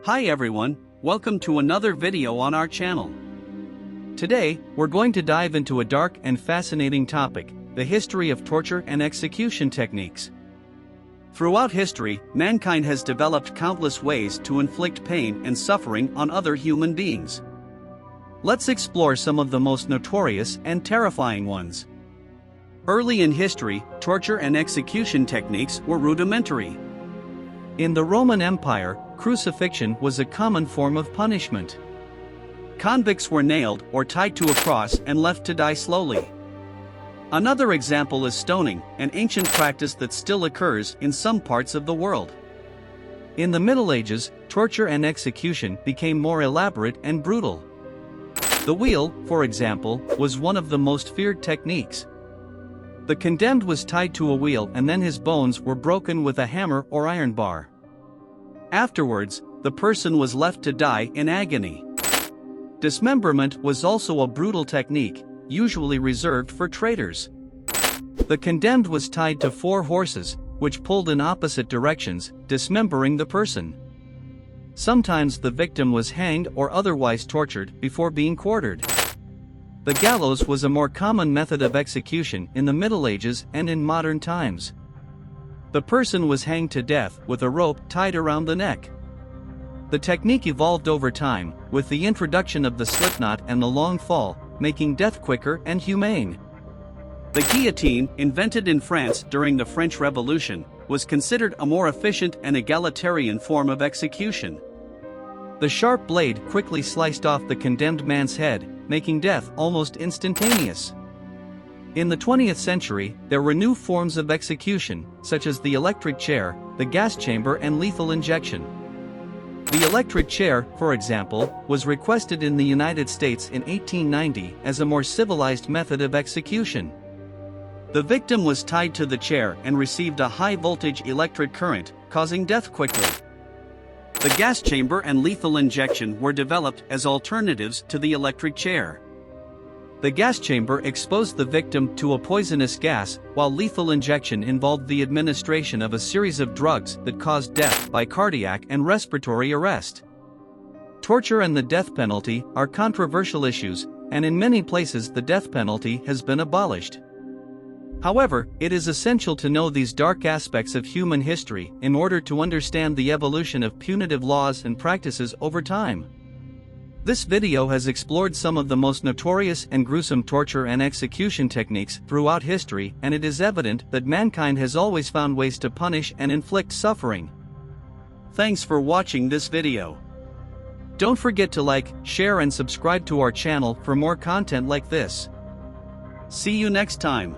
Hi everyone, welcome to another video on our channel. Today, we're going to dive into a dark and fascinating topic, the history of torture and execution techniques. Throughout history, mankind has developed countless ways to inflict pain and suffering on other human beings. Let's explore some of the most notorious and terrifying ones. Early in history, torture and execution techniques were rudimentary. In the Roman Empire, crucifixion was a common form of punishment. Convicts were nailed or tied to a cross and left to die slowly. Another example is stoning, an ancient practice that still occurs in some parts of the world. In the Middle Ages, torture and execution became more elaborate and brutal. The wheel, for example, was one of the most feared techniques. The condemned was tied to a wheel and then his bones were broken with a hammer or iron bar. Afterwards, the person was left to die in agony. Dismemberment was also a brutal technique, usually reserved for traitors. The condemned was tied to 4 horses, which pulled in opposite directions, dismembering the person. Sometimes the victim was hanged or otherwise tortured before being quartered. The gallows was a more common method of execution in the Middle Ages and in modern times. The person was hanged to death with a rope tied around the neck. The technique evolved over time, with the introduction of the slipknot and the long fall, making death quicker and humane. The guillotine, invented in France during the French Revolution, was considered a more efficient and egalitarian form of execution. The sharp blade quickly sliced off the condemned man's head, making death almost instantaneous. In the 20th century, there were new forms of execution, such as the electric chair, the gas chamber and lethal injection. The electric chair, for example, was requested in the United States in 1890 as a more civilized method of execution. The victim was tied to the chair and received a high-voltage electric current, causing death quickly. The gas chamber and lethal injection were developed as alternatives to the electric chair. The gas chamber exposed the victim to a poisonous gas, while lethal injection involved the administration of a series of drugs that caused death by cardiac and respiratory arrest. Torture and the death penalty are controversial issues, and in many places the death penalty has been abolished. However, it is essential to know these dark aspects of human history in order to understand the evolution of punitive laws and practices over time. This video has explored some of the most notorious and gruesome torture and execution techniques throughout history, and it is evident that mankind has always found ways to punish and inflict suffering. Thanks for watching this video. Don't forget to like, share and subscribe to our channel for more content like this. See you next time.